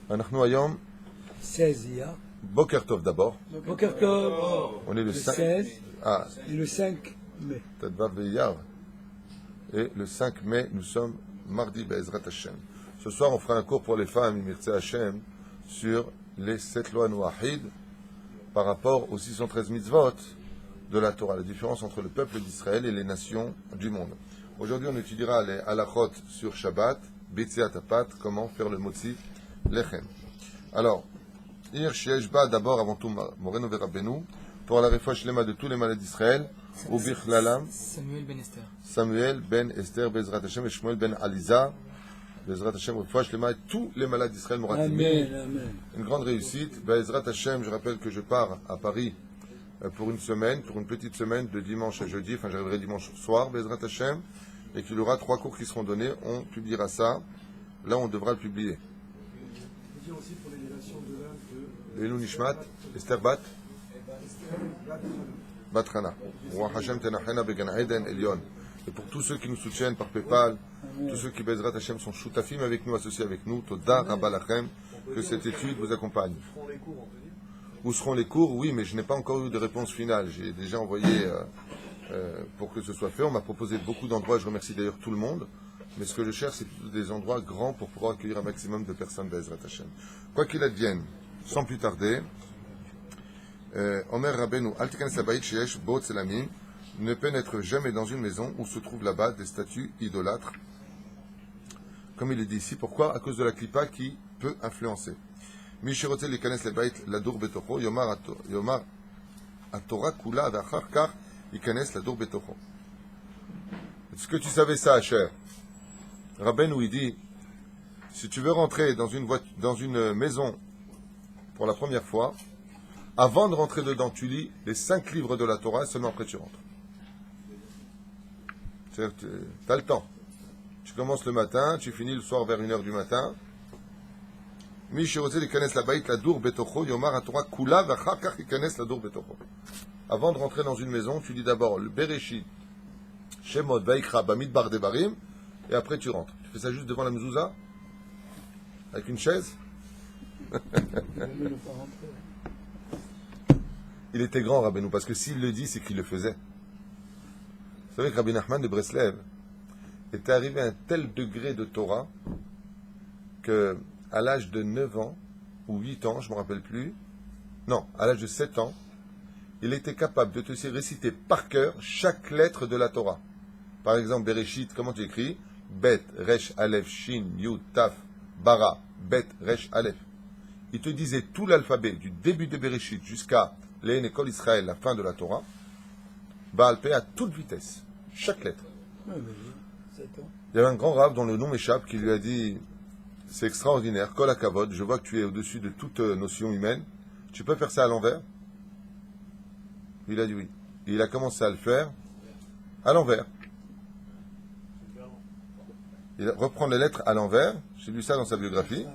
אנחנו היום, 16 hier. Boker Tov d'abord. Boker Tov. On est le 5. 16 Ah, et le 5 mai. Tadvav Be'Iyar. Et le 5 mai, nous sommes mardi Be'ezrat Hashem. Ce soir, on fera un cours pour les femmes, Imirtse Hashem, sur les 7 lois Noahid par rapport aux 613 mitzvot de la Torah, la différence entre le peuple d'Israël et les nations du monde. Aujourd'hui, on étudiera les halachot sur Shabbat, Betziat Apat, comment faire le motzi lechem. Alors, Ir Sheshba, d'abord, avant tout, Moreno Verabenu, pour la réfouach lema de tous les malades d'Israël, ou Bichlalam, Samuel Ben Esther. Samuel Ben Esther, Bezrat Hashem, et Shmuel Ben Aliza, Bezrat Hashem, réfouach lema, et tous les malades d'Israël, Moratimi. Amen, amen. Une grande réussite. Bezrat Hashem, je rappelle que je pars à Paris pour une semaine, pour une petite semaine de dimanche à jeudi, enfin j'arriverai dimanche soir, Bezrat Hashem, et qu'il y aura 3 cours qui seront donnés, on publiera ça, là on devra le publier. Je veux dire aussi pour l'élévation de l'âme de Elou Nishmat, Esther Bat, Esther Batrana, Roi Hashem Tenachena Began Eden Elion. Et pour tous ceux qui nous soutiennent par PayPal, tous ceux qui Bezrat Hashem sont choutafim avec nous, associés avec nous, Toda Rabba Lachem, que cette étude vous accompagne. feront les cours, on peut dire. Où seront les cours? Oui, mais je n'ai pas encore eu de réponse finale. J'ai déjà envoyé pour que ce soit fait. On m'a proposé beaucoup d'endroits. Je remercie d'ailleurs tout le monde. Mais ce que je cherche, c'est plutôt des endroits grands pour pouvoir accueillir un maximum de personnes Bezrat Hashem. Quoi qu'il advienne, sans plus tarder, Omer Rabbeinu, Al tikanes habayit sheyesh bo tzelamim, ne pénètre jamais dans une maison où se trouvent là-bas des statues idolâtres. Comme il est dit ici, pourquoi? À cause de la clipa qui peut influencer. מי שרוצה להיכנס לבית לדור בתוכו, יאמר התורה כולה, ואחר כך ייכנס לדור בתוכו. Est-ce que tu savais ça, cher? Rabbeinu, il dit, si tu veux rentrer dans une maison pour la première fois, avant de rentrer dedans, tu lis les 5 livres de la Torah, et seulement après tu rentres. C'est-à-dire, tu as le temps. Tu commences le matin, tu finis le soir vers 1h du matin. Avant de rentrer dans une maison, tu lis d'abord le Bereshit, Shemot, Vaikra, Bamidbar, Devarim, et après tu rentres. Tu fais ça juste devant la mezouza, avec une chaise. Il était grand, Rabbeinu, parce que s'il le dit, c'est qu'il le faisait. Vous savez que Rabbi Nachman de Breslev était arrivé à un tel degré de Torah que à l'âge de 9 ans, ou 8 ans, je ne me rappelle plus, non, à l'âge de 7 ans, il était capable de te réciter par cœur chaque lettre de la Torah. Par exemple, Bereshit, comment tu écris? Bet, Resh, Aleph, Shin, Yud, Taf, Bara, Bet, Resh, Aleph. Il te disait tout l'alphabet, du début de Bereshit jusqu'à l'école Israël, la fin de la Torah, Baal Peh à toute vitesse, chaque lettre. Ouais, mais 7 ans. Il y avait un grand rave dont le nom m'échappe qui lui a dit: c'est extraordinaire, Kol HaKavod, je vois que tu es au-dessus de toute notion humaine. Tu peux faire ça à l'envers? Il a dit oui. Et il a commencé à le faire à l'envers. Il reprend les lettres à l'envers. J'ai lu ça dans sa biographie.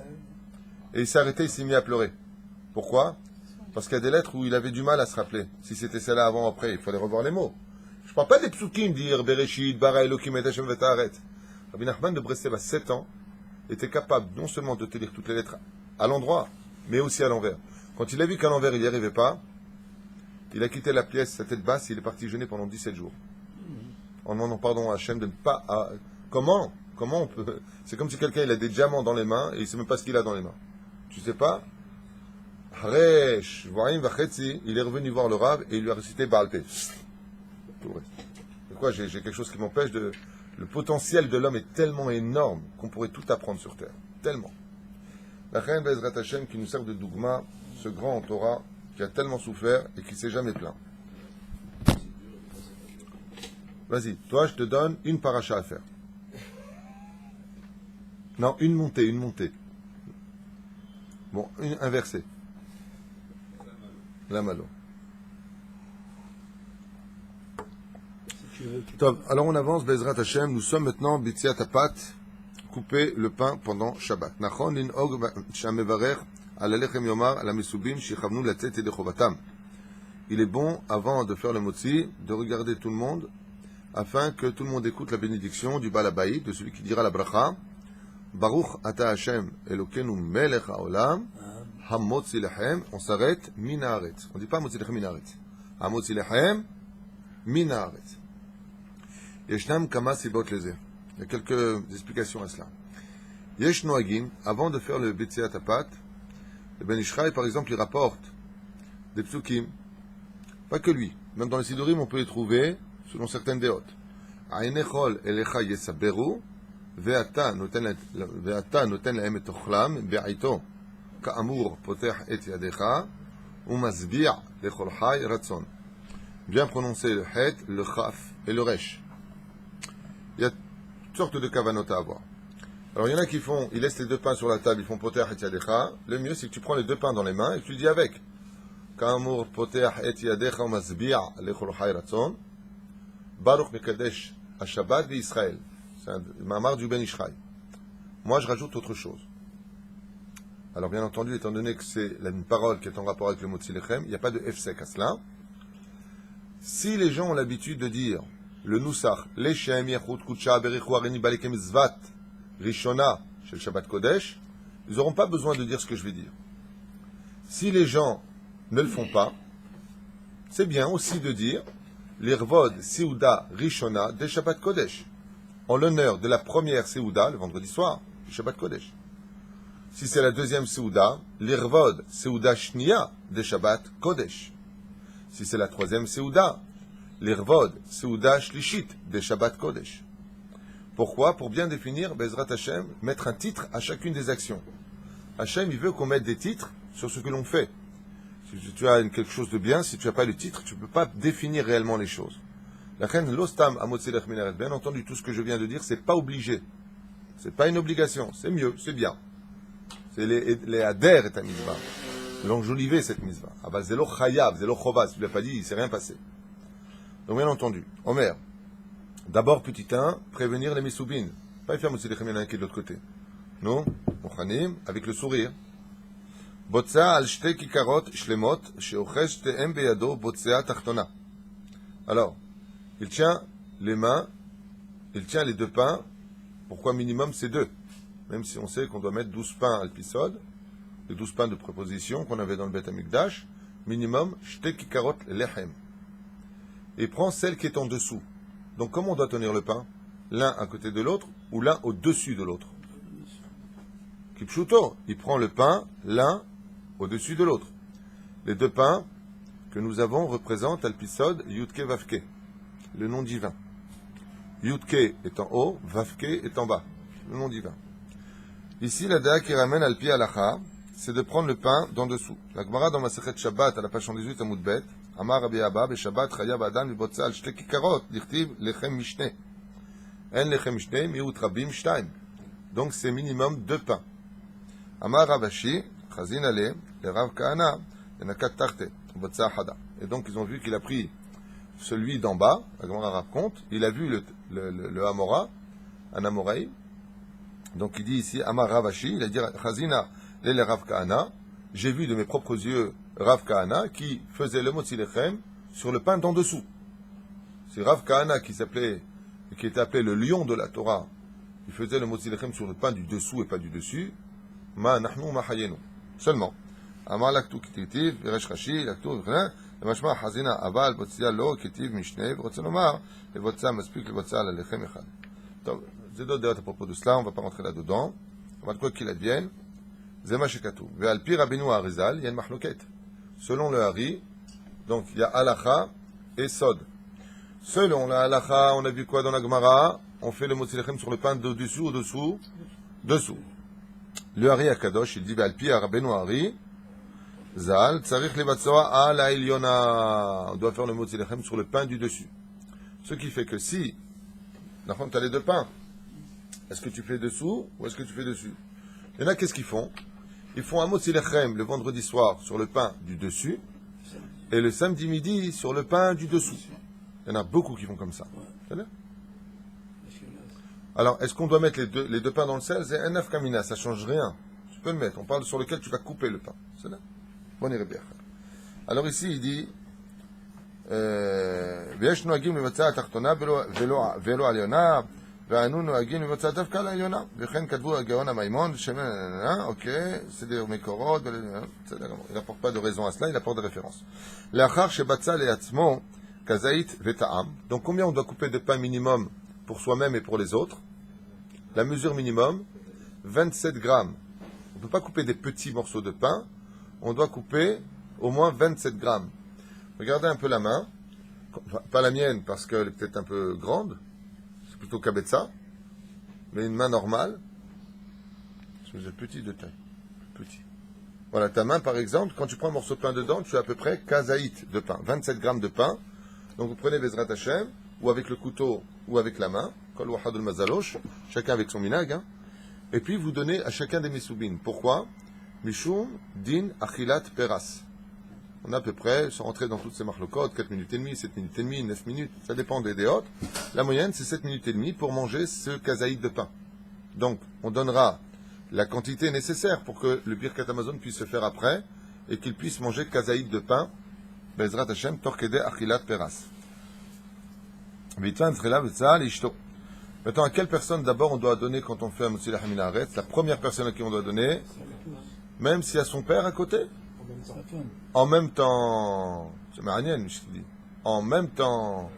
Et il s'est arrêté, il s'est mis à pleurer. Pourquoi? Parce qu'il y a des lettres où il avait du mal à se rappeler. Si c'était celle-là avant ou après, il fallait revoir les mots. Je ne parle pas des psukim, dire Bereshit, Bara Elokim et Hashem Vetaharet. Rabbi Nachman de Breslev à 7 ans était capable non seulement de te lire toutes les lettres à l'endroit, mais aussi à l'envers. Quand il a vu qu'à l'envers il n'y arrivait pas, il a quitté la pièce, sa tête basse, il est parti jeûner pendant 17 jours. En demandant pardon à Hachem de ne pas... Comment on peut... C'est comme si quelqu'un il a des diamants dans les mains et il ne sait même pas ce qu'il a dans les mains. Tu sais pas? Resh, Vorim Vachetzi, il est revenu voir le Rav et il lui a récité Baal Peh. Tout reste. Pourquoi j'ai quelque chose qui m'empêche de... Le potentiel de l'homme est tellement énorme qu'on pourrait tout apprendre sur terre. Tellement. La Chaim Bezrat Hashem qui nous sert de dougma, ce grand en Torah qui a tellement souffert et qui ne s'est jamais plaint. Vas-y, toi je te donne une paracha à faire. Non, une montée. Bon, un verset. La malo. Top. Alors on avance, Bezrat Hashem, nous sommes maintenant Betziat Apat, couper le pain pendant Shabbat. Nachon lin'og shamevarer al alechem yomar al mesubim shichavnu latzet yedei chovatam. Il est bon, avant de faire le motzi, de regarder tout le monde, afin que tout le monde écoute la bénédiction du Baal Habayit, de celui qui dira la bracha, Baruch ata Hashem Elokeinu melech haolam, hamotzi lechem, on s'arrête, min haaretz. On ne dit pas hamotzi lechem min haaretz. Hamotzi lechem, min haaretz. Yeshnam kama sibot leze. Il y a quelques explications à cela. Yesh noagim, avant de faire le Betziat Tapat, le Ben Ishraï, par exemple, il rapporte des psukim. Pas que lui. Même dans les Sidurim, on peut les trouver selon certaines déotes. Aïnechol elecha yesaberu, ve'ata noten lahem et ochlam, be'aito, ka'amur potech et yadecha, umazbi'a lechol chay ratzon. Bien prononcer le het, le chaf et le resh. Il y a toutes sortes de kavanot à avoir. Alors il y en a qui font, ils laissent les deux pains sur la table, ils font potech et yadecha. Le mieux c'est que tu prends les deux pains dans les mains et que tu le dis avec. Ka'amur potech et yadecha, umazbi'a lechol chay ratzon. Baruch Mekadesh à Shabbat d'Israël. C'est un mamar du Ben Ishraï. Moi, je rajoute autre chose. Alors, bien entendu, étant donné que c'est une parole qui est en rapport avec le mot Tzilechem, il n'y a pas de F-sec à cela. Si les gens ont l'habitude de dire le Nusach, Leshem, Yachut, Kutsha, Berichu, Areni, Balekem, Zvat, Rishona, chez le Shabbat Kodesh, ils n'auront pas besoin de dire ce que je vais dire. Si les gens ne le font pas, c'est bien aussi de dire l'Irvod Seuda Rishona de Shabbat Kodesh, en l'honneur de la première Seuda, le vendredi soir, du Shabbat Kodesh. Si c'est la deuxième Seuda, l'Irvod Seuda Shnia de Shabbat Kodesh. Si c'est la troisième Seuda, l'Irvod Seuda Shlishit de Shabbat Kodesh. Pourquoi? Pour bien définir, Bezrat Hashem, mettre un titre à chacune des actions. Hashem, il veut qu'on mette des titres sur ce que l'on fait. Si tu as quelque chose de bien, si tu n'as pas le titre, tu ne peux pas définir réellement les choses. La reine l'ostam amotzelech minaret. Bien entendu, tout ce que je viens de dire, c'est pas obligé. C'est pas une obligation. C'est mieux, c'est bien. C'est les adhères et ta mitzvah. L'enjoliver cette mitzvah. Ah bah, zélo chayav, zélo chova. Si tu ne l'as pas dit, il ne s'est rien passé. Donc, bien entendu. Omer. D'abord, petit 1, prévenir les misoubines. Pas faire amotzelech minaret qui est de l'autre côté. Non? Mochanim, avec le sourire. Botza al shte kikarot shlemot sheochesh shtehem beyado botzea tachtona. Alors, il tient les mains, il tient les deux pains. Pourquoi minimum c'est deux? Même si on sait qu'on doit mettre 12 pains al pisod, les 12 pains de préposition qu'on avait dans le Beth Amikdash, minimum shte kikarot lechem. Et prend celle qui est en dessous. Donc comment on doit tenir le pain? L'un à côté de l'autre ou l'un au-dessus de l'autre? Kipshuto, il prend le pain, l'un au-dessus de l'autre. Les deux pains que nous avons représentent Alpisod, Yudke, Vavke, le nom divin. Yudke est en haut, Vavke est en bas, le nom divin. Ici, la Daa qui ramène Alpi Alacha, c'est de prendre le pain d'en dessous. La Gemara dans Masechet Shabbat, à la page 118 à Moudbet, Amar Rabbi Abba, Beshabbat, Chayav Adam, Vibotza, al Shte Kikarot, Dirtiv, Lechem Mishne. En Lechem Mishne, Miut Rabim Shtaim. Donc c'est minimum deux pains. Amar Ravashi, Chazin Ale, le Rav Kahana, le Nakat Tarte, Botza Hada. Et donc ils ont vu qu'il a pris celui d'en bas, la Gemara raconte, il a vu le Amora, un Amoraï. Donc il dit ici, Amar Ravashi, il a dit Chazina le Rav Kahana, j'ai vu de mes propres yeux Rav Kahana qui faisait le Motzi Lechem sur le pain d'en dessous. C'est Rav Kahana qui était appelé le lion de la Torah, qui faisait le Motzi Lechem sur le pain du dessous et pas du dessus. Ma nahnu ma hayenu. Seulement. Amar laktu kititiv, viresh rashi, laktu v'chana, למשמע חזינה, אבל בוצע לא כתיב משנה, ורוצה לומר, לבוצע מספיק לבוצע על הלחם אחד. טוב, זה d'autres דעות à propos de cela, on va pas rentrer là-dedans. אבל quoi qu'il advienne, זה מה שכתוב. ועל פי רבינו האריזל, il y a une מחלוקת. Selon le Hari, donc il y a halacha et sod. Selon la halacha, on a vu quoi dans la Gemara? On fait le motzi lechem sur le pain de dessous ou dessous? Dessous. Le Hari Akadosh, il dit, ועל פי רבינו הארי, Zal, tsarich levatsoa à la Eliona. On doit faire le motzi lechem sur le pain du dessus. Ce qui fait que si, tu as les deux pains, est-ce que tu fais dessous ou est-ce que tu fais dessus? Il y en a, qu'est-ce qu'ils font? Ils font un motzi lechem le vendredi soir sur le pain du dessus et le samedi midi sur le pain du dessous. Il y en a beaucoup qui font comme ça. Alors, est-ce qu'on doit mettre les deux pains dans le sel? C'est un nafkamina, ça ne change rien. Tu peux le mettre, on parle sur lequel tu vas couper le pain. C'est là. Alors ici, il dit ויש נוהגים לבצע התחתונה ולא עליונה ואנו נוהגים לבצע דווקא על העליונה. וכן כתבו הגאון המימון, אוקיי, c'est des מקורות, בסדר גמור. Il n'apporte pas de raison à cela, il apporte des références. לאחר שבצע לעצמו כזית וטעם, donc combien on doit couper de pain minimum pour soi-même et pour les autres? La mesure minimum, 27 grammes. On ne peut pas couper des petits morceaux de pain, on doit couper au moins 27 grammes. Regardez un peu la main, pas la mienne parce qu'elle est peut-être un peu grande, c'est plutôt Kabetza, mais une main normale, c'est petit de taille, petit. Voilà, ta main par exemple, quand tu prends un morceau de pain dedans, tu as à peu près kazaït de pain, 27 grammes de pain. Donc vous prenez Bezrat Hashem, ou avec le couteau, ou avec la main, Kol Wahadul Mazalosh, chacun avec son minag, hein, et puis vous donnez à chacun des mesoubines. Pourquoi? Mishum din achilat peras. On a à peu près, sans rentrer dans toutes ces marlokot, 4 minutes et demie, 7 minutes et demie, 9 minutes, ça dépend des déotes. La moyenne, c'est 7 minutes et demie pour manger ce kazaït de pain. Donc, on donnera la quantité nécessaire pour que le Birkat Hamazon puisse se faire après, et qu'il puisse manger kazaït de pain, Bezrat Hashem, torkede achilat peras. Maintenant, à quelle personne d'abord on doit donner quand on fait un Motzi Lachem Min Haaretz? La première personne à qui on doit donner, même s'il y a son père à côté? Sa femme. En même temps, c'est maranienne, je te dis. En même temps,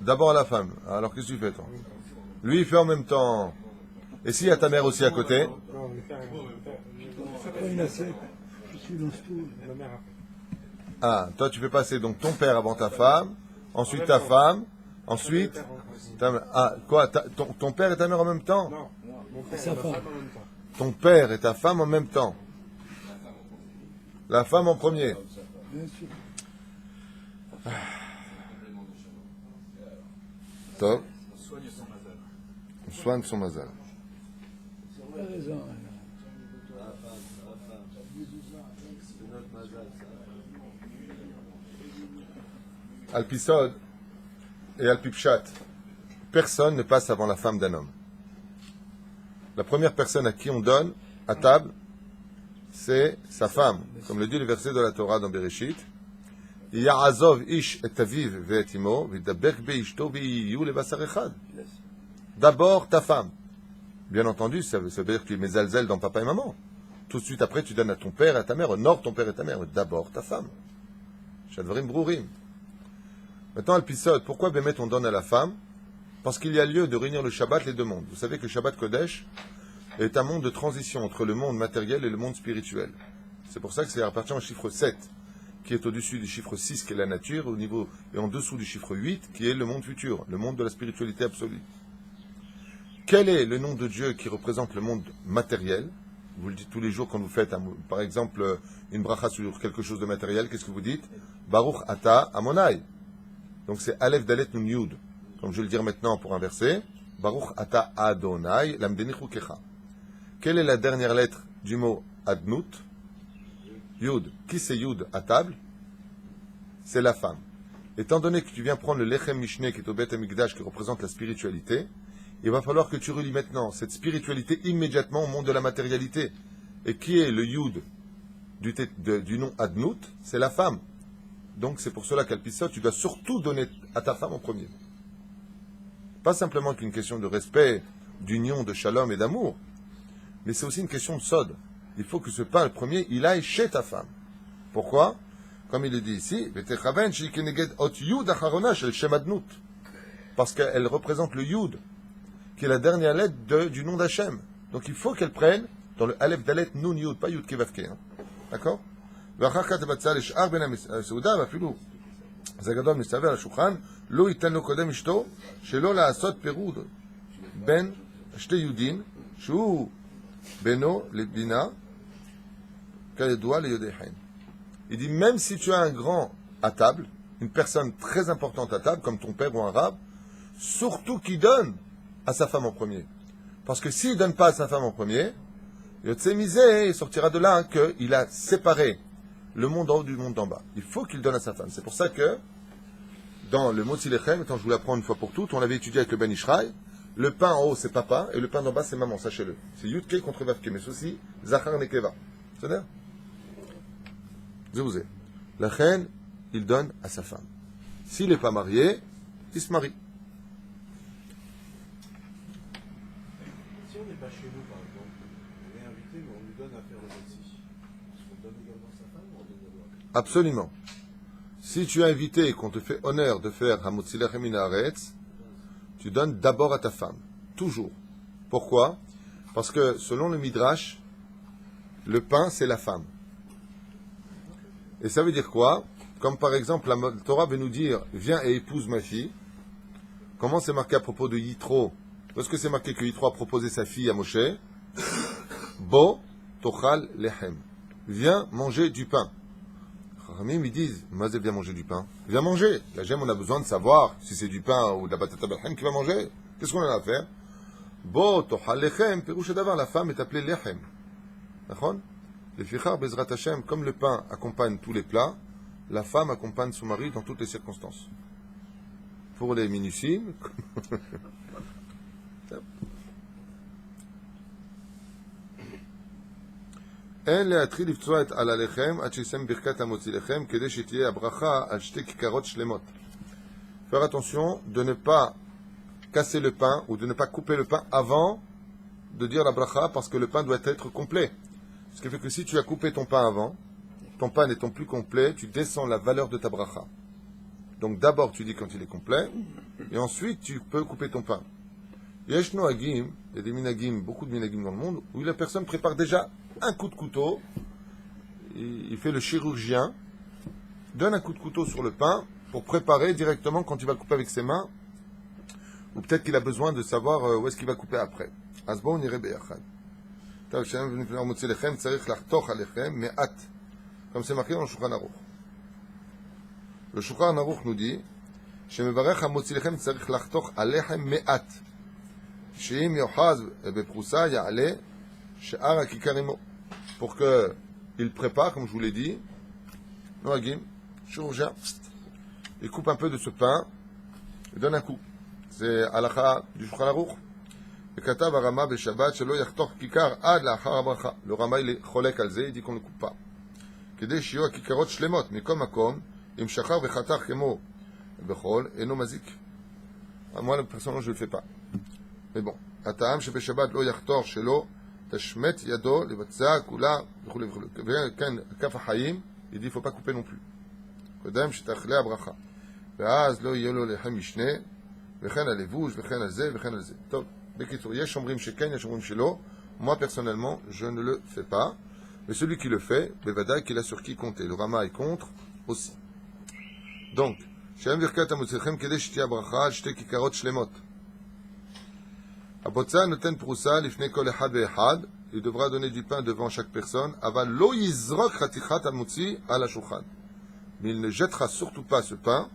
d'abord à la femme. Alors qu'est-ce que tu fais, toi? Lui, il fait en même temps. Et s'il y a ta mère aussi à côté? C'est pas une assiette. Je suis dans ce tour. Ah, toi, tu fais passer donc ton père avant ta femme, ensuite ta femme, ensuite. Quoi? Ton père et ta mère en même temps? Non, mon Et frère sa et ma femme. femme en même temps. Ton père et ta femme en même temps. La femme en premier. Bien sûr. Top. On soigne son mazal. Tu as raison. Alpisod et Alpipchat, personne ne passe avant la femme d'un homme. La première personne à qui on donne à table, c'est sa femme. Comme le dit le verset de la Torah dans Bereshit. Ya'azov ish et aviv ve'et imo, v'yidabek be'ishto v'yiyu lebasar echad. D'abord ta femme. Bien entendu, ça veut dire que tu mets zalzel dans papa et maman. Tout de suite après, tu donnes à ton père et à ta mère. Honore ton père et ta mère. D'abord ta femme. Shadvarim brourim. Maintenant, Alpisod, pourquoi Bémet on donne à la femme? Parce qu'il y a lieu de réunir le Shabbat, les deux mondes. Vous savez que le Shabbat Kodesh est un monde de transition entre le monde matériel et le monde spirituel. C'est pour ça que c'est appartient au chiffre 7, qui est au-dessus du chiffre 6, qui est la nature, au niveau, et en dessous du chiffre 8, qui est le monde futur, le monde de la spiritualité absolue. Quel est le nom de Dieu qui représente le monde matériel? Vous le dites tous les jours quand vous faites, par exemple, une bracha sur quelque chose de matériel, qu'est-ce que vous dites? Baruch Ata Amonai. Donc c'est Aleph Dalet Nun Yud. Comme je vais le dire maintenant pour un verset. Baruch Ata Adonai Lamdeni Chukecha. Quelle est la dernière lettre du mot Adnut? Yud. Qui c'est Yud à table? C'est la femme. Étant donné que tu viens prendre le Lechem Mishneh qui est au Beth Amikdash qui représente la spiritualité, il va falloir que tu relis maintenant cette spiritualité immédiatement au monde de la matérialité. Et qui est le Yud du nom Adnut? C'est la femme. Donc c'est pour cela qu'Alpisot, tu dois surtout donner à ta femme en premier. Pas simplement qu'une question de respect, d'union, de shalom et d'amour, mais c'est aussi une question de sod. Il faut que ce pain, le premier, il aille chez ta femme. Pourquoi? Comme il le dit ici, parce qu'elle représente le Yud, qui est la dernière lettre du nom d'Hachem. Donc il faut qu'elle prenne dans le Aleph Dalet Nun Yud, pas Yud Kevavke. Hein. D'accord? ואחר כך תבצע לשאר בין הסעודה, ואפילו זה גדול מסתבר על השולחן, לא ייתן לו קודם אשתו, שלא לעשות פירוד בין שתי יהודים, שהוא בינו לבינה, כידוע ליהודי חיים. Il dit, même si tu as un grand à table, une personne très importante à table, comme ton père ou un arabe, surtout qu'il donne à sa femme en premier. Parce que s'il ne donne pas à sa femme en premier, il sortira de là qu'il a séparé le monde en haut du monde d'en bas. Il faut qu'il donne à sa femme. C'est pour ça que, dans le Motzi Lechem, quand je vous l'apprends une fois pour toutes, on l'avait étudié avec le Ben Ishraï, le pain en haut c'est papa, et le pain d'en bas c'est maman, sachez-le. C'est Yudke contre Vavke, mais ceci, Zachar Nekeva. C'est-à-dire? Je vous ai. La reine, il donne à sa femme. S'il n'est pas marié, il se marie. n'est pas chez nous, par exemple, on est invité, mais on nous donne à faire le Motzi. Est-ce qu'on donne également sa femme ou on donne d'abord? Absolument. Si tu es invité et qu'on te fait honneur de faire Hamotzi Lechem min haaretz, tu donnes d'abord à ta femme. Toujours. Pourquoi? Parce que selon le Midrash, le pain, c'est la femme. Et ça veut dire quoi? Comme par exemple, la Torah veut nous dire, viens et épouse ma fille. Comment c'est marqué à propos de Yitro? Où est-ce que c'est marqué que Yitro a proposé sa fille à Moshe? Bo tochal lechem. Viens manger du pain. Ramim, ils disent, Mazé, viens manger du pain. Viens manger. La gemme, on a besoin de savoir si c'est du pain ou de la batata belchem qui va manger. Qu'est-ce qu'on a à faire? Bo tochal lechem, Pérouche d'avar, la femme est appelée lechem. D'accord? Les fichar bezrat Hashem, comme le pain accompagne tous les plats, la femme accompagne son mari dans toutes les circonstances. Pour les minucimes, אין להתחיל לפצוע את על הלחם עד שיסיים ברכת המוציא לחם כדי שתהיה הברכה על שתי כיכרות שלמות. Faire attention de ne pas casser le pain ou de ne pas couper le pain avant de dire la bracha parce que le pain doit être complet. Ce qui fait que si tu as coupé ton pain avant, ton pain n'étant plus complet, tu descends la valeur de ta bracha. Donc d'abord tu dis quand il est complet et ensuite tu peux couper ton pain. Yesh noagim, il y a des minagim, beaucoup de minagim dans le monde où la personne prépare déjà un coup de couteau, il fait le chirurgien, donne un coup de couteau sur le pain pour préparer directement quand il va le couper avec ses mains, ou peut-être qu'il a besoin de savoir où est-ce qu'il va couper après. Asbo on irait beyachad. Comme c'est marqué dans le Shulchan Aruch. Le Shulchan Aruch nous dit שמברך המוציא לחם צריך לחתוך הלחם מעט שאם יאחז בפרוסה יעלה שאר הכיכר עמו. Pour que il prépare, comme je vous l'ai dit, Noagim, chirurgien, il coupe un peu de ce pain, il donne un coup. C'est halakha du Shulchan Aruch. Et katav harama beshabbat shelo yachtoch kikar ad lachar habracha. Le Rama il est cholek al ze, il dit qu'on ne coupe pas. כדי שיהיו הכיכרות שלמות מכל מקום, אם שחר וחתך כמו בחול, אינו מזיק. Moi, personnellement, je ne le fais pas. Mais bon, הטעם שבשבת לא יחתוך שלא תשמט ידו לבצע כולה וכו' וכו'. וכן, כף החיים, il dit, il ne faut pas couper non plus. קודם שתאכלה הברכה. ואז לא יהיה לו לחם משנה, וכן הלבוש, וכן על זה, וכן על זה. טוב, בקיצור, יש אומרים שכן, יש אומרים שלא. Moi, personnellement, je ne le fais pas. Mais celui qui le fait, bevadaï qu'il a sur qui compter. Le Rama est contre aussi. Donc, Shem Birkat Hamotzechem Kedei Shtia Bracha Shte Kikarot Shlemot. Abotza noten prousa lifnei kol echad ve'echad. Il devra donner du pain devant chaque personne. Aval lo yizrok chatichat hamotzi al hashulchan. Mais il ne jettera surtout pas ce pain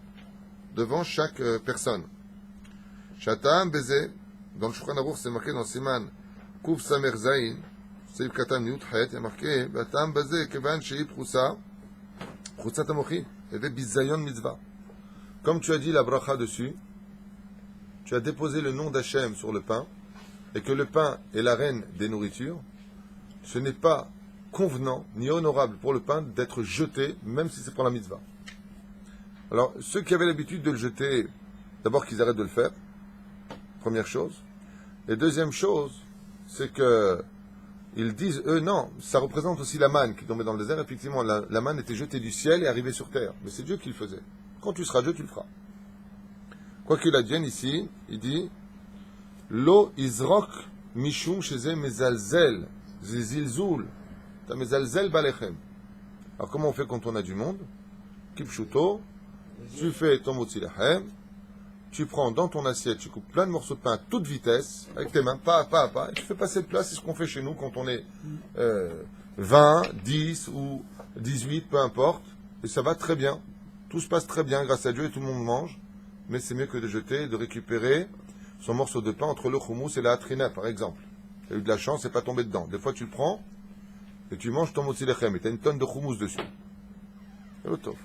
devant chaque personne. Shatam beze. Dans le Shulchan Aruch, c'est marqué dans Siman Kuf Samer Zayin. סעיף קטן י"ח, המחכה, והטעם בזה, כיוון שהיא פרוסת המוחין, avait ביזיון מצווה. Comme tu as dit la bracha dessus, tu as déposé le nom d'Hachem sur le pain, et que le pain est la reine des nourritures, ce n'est pas convenant ni honorable pour le pain d'être jeté, même si c'est pour la mitzvah. Alors, ceux qui avaient l'habitude de le jeter, d'abord qu'ils arrêtent de le faire, première chose. Et deuxième chose, c'est que ils disent, eux, non, ça représente aussi la manne qui tombait dans le désert. Effectivement, la manne était jetée du ciel et arrivée sur terre. Mais c'est Dieu qui le faisait. Quand tu seras Dieu, tu le feras. Quoi qu'il advienne ici, il dit, Lo izrok mishum sheze mezalzel, zilzul, ta mezalzel balechem. Alors comment on fait quand on a du monde? Kipshuto, tu fais ton motzi lechem, tu prends dans ton assiette, tu coupes plein de morceaux de pain à toute vitesse, avec tes mains, pas à pas, et tu fais passer le plat. C'est ce qu'on fait chez nous quand on est 20, 10 ou 18, peu importe, et ça va très bien. Tout se passe très bien grâce à Dieu et tout le monde mange, mais c'est mieux que de jeter et de récupérer son morceau de pain entre le houmous et la hatrina, par exemple. Tu as eu de la chance, c'est pas tombé dedans. Des fois tu le prends et tu manges ton motzi lechem et tu as une tonne de houmous dessus. C'est le tof.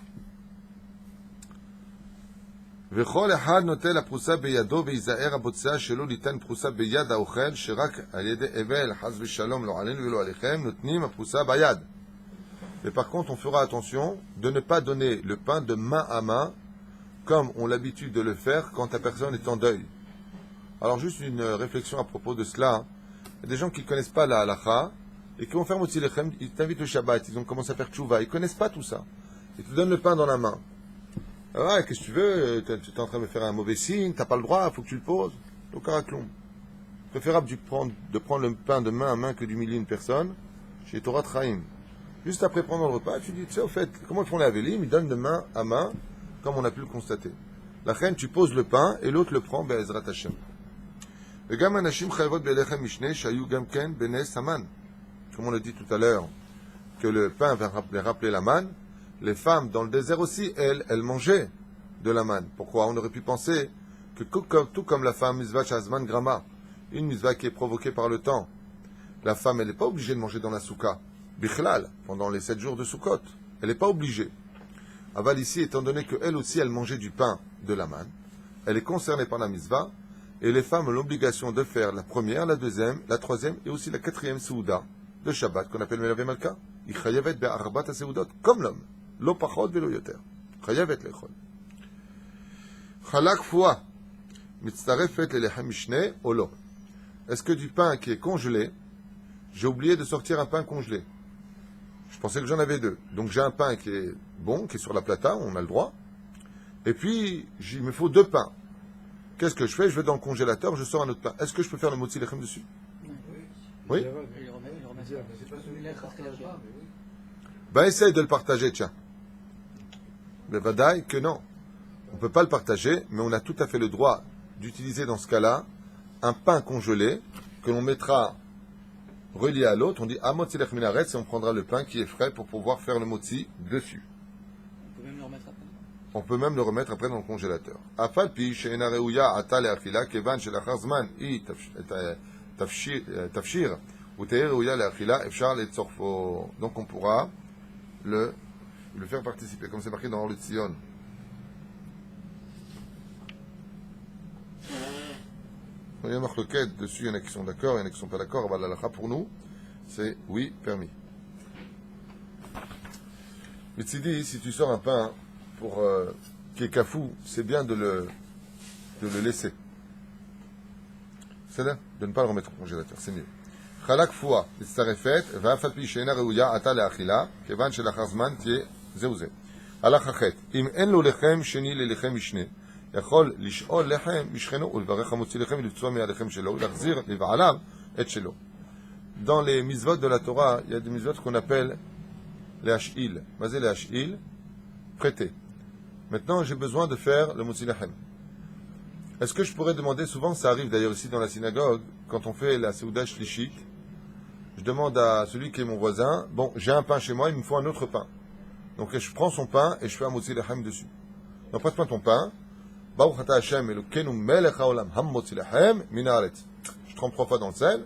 וכל אחד נוטה לפרוסה בידו ויזהר הבוצע שלא ליתן פרוסה ביד האוכל שרק על ידי אבל חס ושלום לא עלינו ולא עליכם נותנים הפרוסה ביד. Mais par contre on fera attention de ne pas donner le pain de main à main comme on a l'habitude de le faire quand la personne est en deuil. Alors juste une réflexion à propos de cela. Il y a des gens qui ne connaissent pas la halakha et qui vont faire Motzi Lechem, ils t'invitent au Shabbat, ils ont commencé à faire tchouva, ils ne connaissent pas tout ça. Ils te donnent le pain dans la main. Ah ouais, qu'est-ce que tu veux? Tu es en train de me faire un mauvais signe, tu n'as pas le droit, il faut que tu le poses. Au caraclon. Préférable de prendre le pain de main à main que d'humilier une personne chez Torah Traim. Juste après prendre le repas, tu dis, tu sais, au fait, comment ils font les Avelim? Ils donnent de main à main, comme on a pu le constater. La reine, tu poses le pain et l'autre le prend, Be'ezrat Hashem. Comme on l'a dit tout à l'heure, que le pain va rappeler la manne, les femmes dans le désert aussi, elles mangeaient de la manne. Pourquoi? On aurait pu penser que tout comme la femme, Mizvah Shazman Grama, une Mizvah qui est provoquée par le temps, la femme, elle n'est pas obligée de manger dans la soukha, Bichlal, pendant les 7 jours de Sukkot. Elle n'est pas obligée. Aval ici, étant donné qu'elle aussi, elle mangeait du pain de la manne, elle est concernée par la Mizvah, et les femmes ont l'obligation de faire la première, la deuxième, la troisième et aussi la quatrième Seouda de Shabbat, qu'on appelle Melavé Malka. Il chayavet be'arbat ha-seudot, comme l'homme. Lo pachot velo yoter. Chayavet lechol. Chalak foua. Mitzarefet lelechem mishne ou lo. Est-ce que du pain qui est congelé, j'ai oublié de sortir un pain congelé? Je pensais que j'en avais 2. Donc j'ai un pain qui est bon, qui est sur la plata, on a le droit. Et puis, il me faut 2 pains. Qu'est-ce que je fais? Je vais dans le congélateur, je sors un autre pain. Est-ce que je peux faire le motzi lechem dessus? Oui. Ben, essaye de le partager, tiens. Mais vadaï que non. On ne peut pas le partager, mais on a tout à fait le droit d'utiliser dans ce cas-là un pain congelé que l'on mettra relié à l'autre. On dit Amotzi lech minaretz et on prendra le pain qui est frais pour pouvoir faire le motzi dessus. On peut même le remettre après dans le congélateur. Afal pi she'ena reuya ata le'achila kevan shelachar zman i tafshir ou te'er reuya le'achila efshar le'tzorfo. Donc on pourra le faire participer, comme c'est marqué dans le Tzion. Il y a marqué dessus, il y en a qui sont d'accord, il y en a qui ne sont pas d'accord. La halakha pour nous, c'est oui, permis. Mais tu dis, si tu sors un pain pour qui est kafou, c'est bien de le laisser. C'est là, de ne pas le remettre au congélateur, c'est mieux. Chalak foua, mitzarefet, va'afal pi she'ena reuya ata le'achila, kevan shelachar zman tie zeu ze. Halakha chet, im en lo lechem sheni lelechem mishne, יכול לשאול לחם משכנו ולברך המוציא לחם ולפצוע מהלחם שלו ולהחזיר לבעליו את שלו. Dans les mitzvot de la Torah, il y a des mitzvot qu'on appelle les hash'il. Vas-y, les hash'il, prêter. Maintenant, j'ai besoin de faire le motzi lechem. Est-ce que je pourrais demander, souvent ça arrive d'ailleurs ici dans la synagogue, quand on fait la Seuda Shlishit, je demande à celui qui est mon voisin, bon, j'ai un pain chez moi, il me faut un autre pain. Donc je prends son pain et je fais un motzi lechem dessus. Donc prête-moi ton pain. Baruch ata Hashem Elokeinu melech haolam hamotzi lechem min haaretz. Je trempe 3 fois dans le sel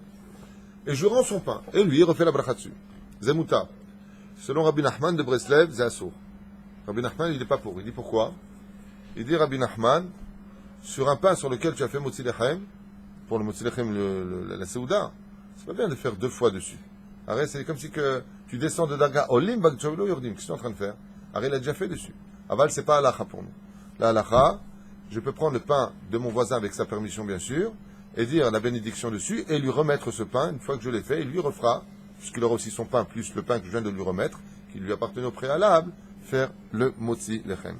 et je rends son pain. Et lui, il refait la bracha dessus. Zemuta. Selon Rabbi Nachman de Breslev, c'est assour. Rabbi Nachman, il n'est pas pour. Il dit pourquoi? Il dit Rabbi Nachman, sur un pain sur lequel tu as fait motzi lechem, pour le motzi lechem, la Seouda, c'est pas bien de faire 2 fois dessus. Arrête, c'est comme si que tu descends de Daga Olim Bagchavlo Yordim. Qu'est-ce que tu es en train de faire? Arrête, il a déjà fait dessus. Aval, c'est pas halakha pour nous. La halakha, je peux prendre le pain de mon voisin avec sa permission, bien sûr, et dire la bénédiction dessus, et lui remettre ce pain, une fois que je l'ai fait, il lui refera, puisqu'il aura aussi son pain, plus le pain que je viens de lui remettre, qui lui appartenait au préalable, faire le motzi lechem.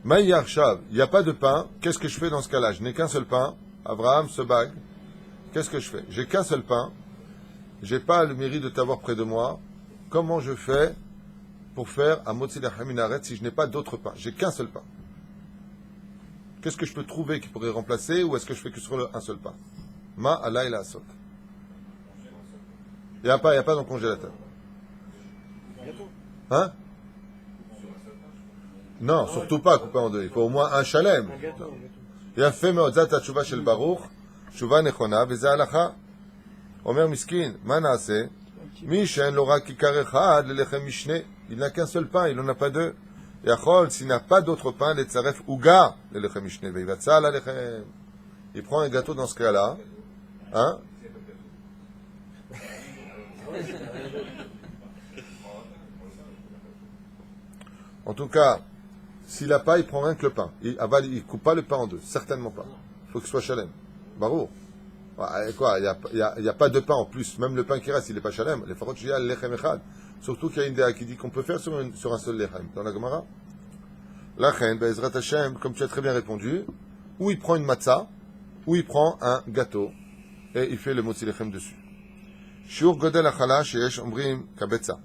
Maïyar Shav, il n'y a pas de pain, qu'est-ce que je fais dans ce cas-là? Je n'ai qu'un seul pain, Abraham se bague, qu'est-ce que je fais? J'ai qu'un seul pain, j'ai pas le mérite de t'avoir près de moi, comment je fais pour faire un motzi lechem min haaretz si je n'ai pas d'autre pain? J'ai qu'un seul pain. Qu'est-ce que je peux trouver qui pourrait remplacer, ou est-ce que je fais que sur un seul pain? Ma alay la asot. Il n'y a pas dans le congélateur. Hein? Non, surtout pas couper en 2. Il faut au moins un shalem. Il a fait meodzat tshuva shel Baruch, tshuva nechona, v'zeh halacha. Omer miskin, ma naaseh? Mi she'en lo rak kikar echad lelechem mishne. Il n'a qu'un seul pain, il n'en a pas 2. Yachol, s'il n'a pas d'autre pain, les tzaref uga lelechem mishne, ve'ivatza la lechem. Il prend un gâteau dans ce cas-là. Hein? En tout cas, s'il n'a pas, il prend rien que le pain. Il ne coupe pas le pain en 2, certainement pas. Il faut qu'il soit shalem. Barou. Quoi, il n'y a pas de pain en plus. Même le pain qui reste, il n'est pas shalem. Les farot shia lechem echad. Surtout qu'il y a une déa qui dit qu'on peut faire sur un seul lechem. Dans la Gemara. Lachen, Be'ezrat Hashem, comme tu as très bien répondu, ou il prend une matzah, ou il prend un gâteau, et il fait le motzi lechem dessus. Shiur godel achala sheyesh omrim kabetza.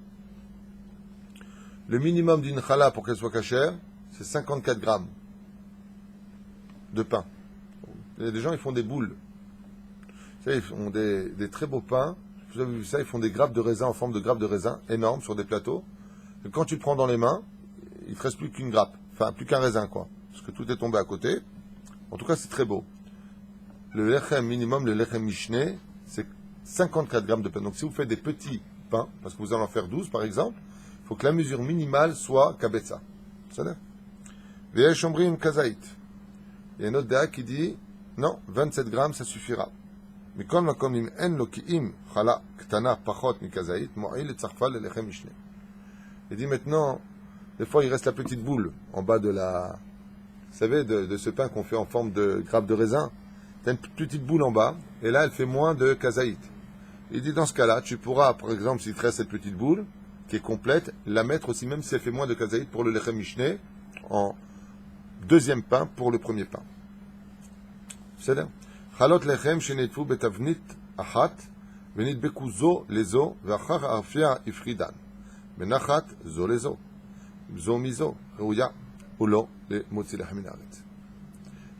Le minimum d'une chala pour qu'elle soit cachère, c'est 54 grammes de pain. Il y a des gens, ils font des boules. Vous savez, ils font des très beaux pains. Vous avez vu ça, ils font des grappes de raisin en forme de grappes de raisin énormes sur des plateaux. Et quand tu le prends dans les mains, il ne te reste plus qu'une grappe. Enfin, plus qu'un raisin, quoi. Parce que tout est tombé à côté. En tout cas, c'est très beau. Le lechem minimum, le lechem mishné, c'est 54 grammes de pain. Donc, si vous faites des petits pains, parce que vous allez en faire 12, par exemple, il faut que la mesure minimale soit kabetza. C'est ça? Ve'yesh omrim kazaït. Il y a une autre déa qui dit, non, 27 grammes, ça suffira. Mais quand makom im en lo ki'im chala ktana pachot mi kazaït, mo'il et tzarfal le lechem mishné. Il dit maintenant, des fois il reste la petite boule en bas de la, vous savez, de ce pain qu'on fait en forme de grappe de raisin. Tu as une petite boule en bas, et là elle fait moins de kazaït. Il dit dans ce cas-là, tu pourras, par exemple, s'il te reste cette petite boule, qui est complète, la mettre aussi, même si elle fait moins de kazaït, pour le lechem mishné, en deuxième pain pour le premier pain. C'est là. Chalot lechem shenetfu betavnit achat, venitbeku zo lezo, ve'achar arfia ifridan. Menachat zo lezo. Zo mizo, rouya, ulo, le motzi lechem minaret.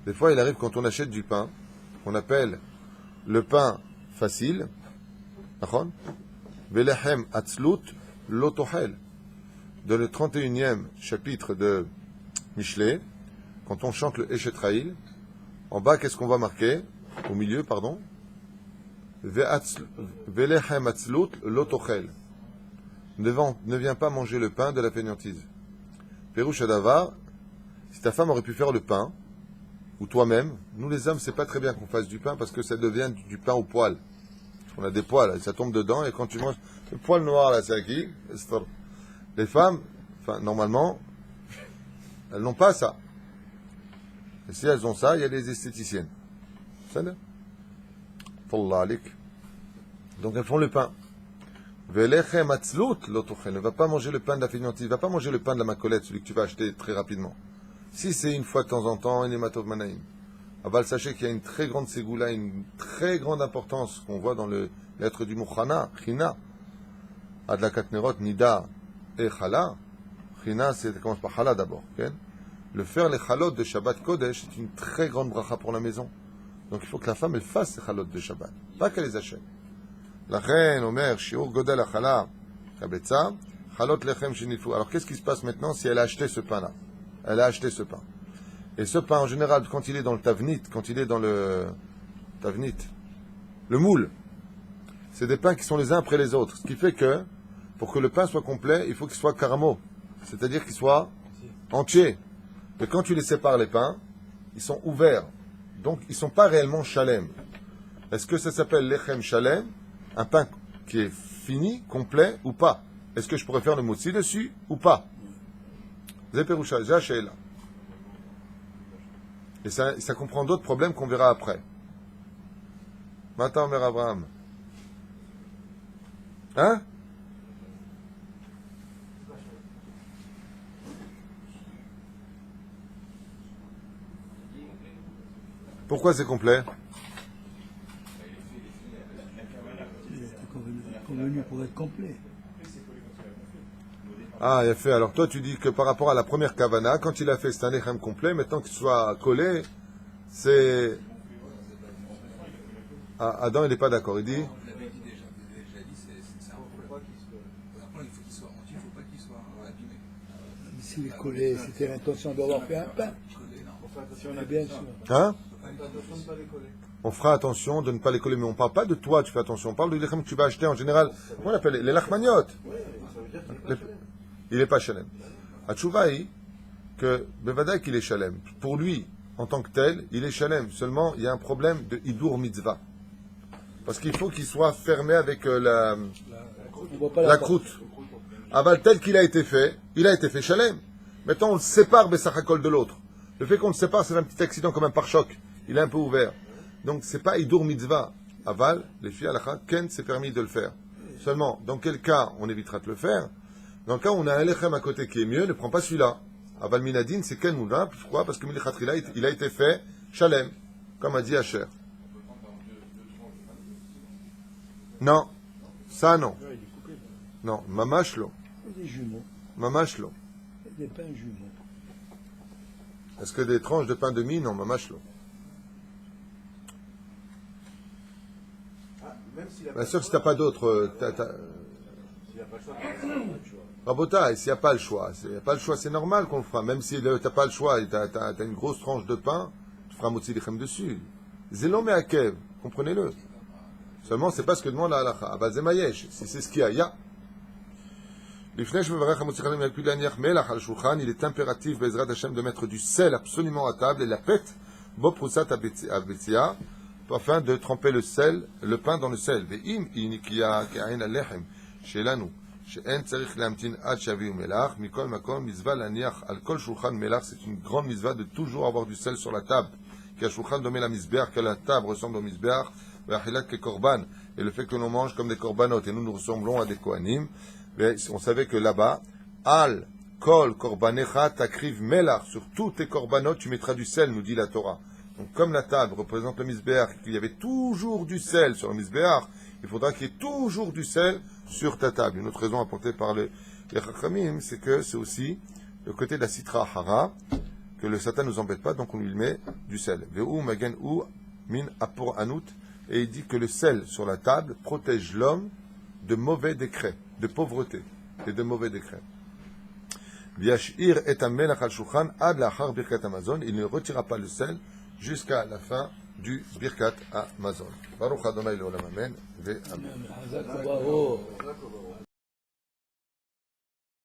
Des fois, il arrive quand on achète du pain, qu'on appelle le pain facile, d'accord? Velechem atzlut lotochel. Dans le 31e chapitre de Michelet, quand on chante le Eshetraïl, en bas, qu'est-ce qu'on va marquer? Au milieu, pardon. Velechem atzlut lotochel. Ne viens pas manger le pain de la fainéantise. Pérouche Adavar, si ta femme aurait pu faire le pain, ou toi-même, nous les hommes, c'est pas très bien qu'on fasse du pain parce que ça devient du pain au poil. On a des poils, et ça tombe dedans, et quand tu manges, le poil noir là, c'est à qui? Les femmes, enfin, normalement, elles n'ont pas ça. Et si elles ont ça, il y a les esthéticiennes. Ça là? Donc elles font le pain. Velechem atzlut lotochel. Ne va pas manger le pain de la fainéantise, ne va pas manger le pain de la macolette, celui que tu vas acheter très rapidement. Si c'est une fois de temps en temps, un hématov manaïm. Aval, sachez qu'il y a une très grande ségoula, une très grande importance qu'on voit dans le lettre du Mouchana, China. Adlakat nerot, Nida et Chala. China, ça commence par Chala d'abord. Okay? Le faire les chalot de Shabbat Kodesh, c'est une très grande bracha pour la maison. Donc il faut que la femme, elle fasse ces chalot de Shabbat. Pas qu'elle les achète. La reine, Omer, Shiur Godel Achala, Kabetza, Chalot Lechem Shinifu. Alors qu'est-ce qui se passe maintenant si elle a acheté ce pain-là? Elle a acheté ce pain. Et ce pain, en général, quand il est dans le tavnit, quand il est dans le tavnit, le moule, c'est des pains qui sont les uns après les autres. Ce qui fait que, pour que le pain soit complet, il faut qu'il soit caramo. C'est-à-dire qu'il soit entier. Et quand tu les sépares, les pains, ils sont ouverts. Donc, ils ne sont pas réellement shalem. Est-ce que ça s'appelle lechem shalem? Un pain qui est fini, complet, ou pas? Est-ce que je pourrais faire le motzi dessus, ou pas? Zeperusha, Zachela. Et ça comprend d'autres problèmes qu'on verra après. Maintenant, Mère Abraham. Hein? Pourquoi c'est complet? Il était convenu pour être complet. Ah, il a fait. Alors toi, tu dis que par rapport à la première kavana, quand il a fait, c'est un lechem complet. Maintenant qu'il soit collé, c'est... Ah, Adam, il n'est pas d'accord. Il dit... On l'avait dit déjà, vous avez déjà dit, c'est un problème. Après, il faut qu'il soit entier, il ne faut pas qu'il soit abîmé. Mais s'il est collé, c'était l'intention d'avoir fait un pain. C'est bien sûr. Hein? Attention de ne pas les coller. On fera attention de ne pas les coller. Mais on ne parle pas de toi, tu fais attention. On parle du lechem que tu vas acheter en général. Comment on appelle les lachmaniotes? Oui, ça veut dire qu'il est Il n'est pas shalem. Atchouvaï, que Bevada qu'il est shalem. Pour lui, en tant que tel, il est shalem. Seulement, il y a un problème de hidur mitzvah. Parce qu'il faut qu'il soit fermé avec la croûte. Aval tel qu'il a été fait, il a été fait shalem. Maintenant, on le sépare Bessachakol de l'autre. Le fait qu'on le sépare, c'est un petit accident comme un pare-choc. Il est un peu ouvert. Donc, c'est pas Idur Mitzvah. Aval, les filles, halakha, Ken, c'est permis de le faire. Seulement, dans quel cas on évitera de le faire? Dans le cas où on a un lechem à côté qui est mieux, ne prends pas celui-là. Aval Minadin, c'est Ken Moula. Pourquoi? Parce que Milichatri, il a été fait Shalem, comme a dit Asher. Non, ça non. Là, il est coupé. Non, Mamashlo. Des jumeaux. Mamashlo. Des pains jumeaux. Est-ce que des tranches de pain de mie? Non, Mamashlo. Ah, même s'il a Bien sûr que si t'as pas d'autre, s'il n'a pas le choix, il n'a pas le choix. Rabota, s'il n'y a pas le choix, c'est normal qu'on le fera. Même si t'as pas le choix et t'as une grosse tranche de pain, tu feras motzi lechem dessus. Zélo me akev, comprenez-le. Seulement, c'est pas ce que demande la halacha. Abba zemayesh, si c'est ce qu'il y a, ya. Il est impératif, Bezrat Hashem, de mettre du sel absolument à table et la pète, Bob Proussat Abetia, afin de tremper le sel, le pain dans le sel. Ve'im inikia ka'ain al-lechem, shelanu, she'en tzarich lamtin ad shaviu melach, mikol makom, mizva laniach al kol shulchan melach, c'est une grande mizva de toujours avoir du sel sur la table. Car shulchan domé la mizbeach, que la table ressemble au mizbeach, ve'achilat ke korban, et le fait que l'on mange comme des korbanot, et nous ressemblons à des kohanim. On savait que là-bas, Al, Kol, Korbanecha, Takriv, Melach, sur tous tes korbanot, tu mettras du sel, nous dit la Torah. Donc, comme la table représente le misbéach, qu'il y avait toujours du sel sur le misbéach, il faudra qu'il y ait toujours du sel sur ta table. Une autre raison apportée par les Chachamim, c'est que c'est aussi le côté de la Sitra Hara, que le Satan ne nous embête pas, donc on lui met du sel. Ve'u, Magen, Ou, Min, Apor, Anout, et il dit que le sel sur la table protège l'homme de mauvais décrets, de pauvreté et de mauvais décrets. Il ne retirera pas le sel jusqu'à la fin du Birkat Hamazon. Baruch Adonai Leolam Amen. Ve Amen.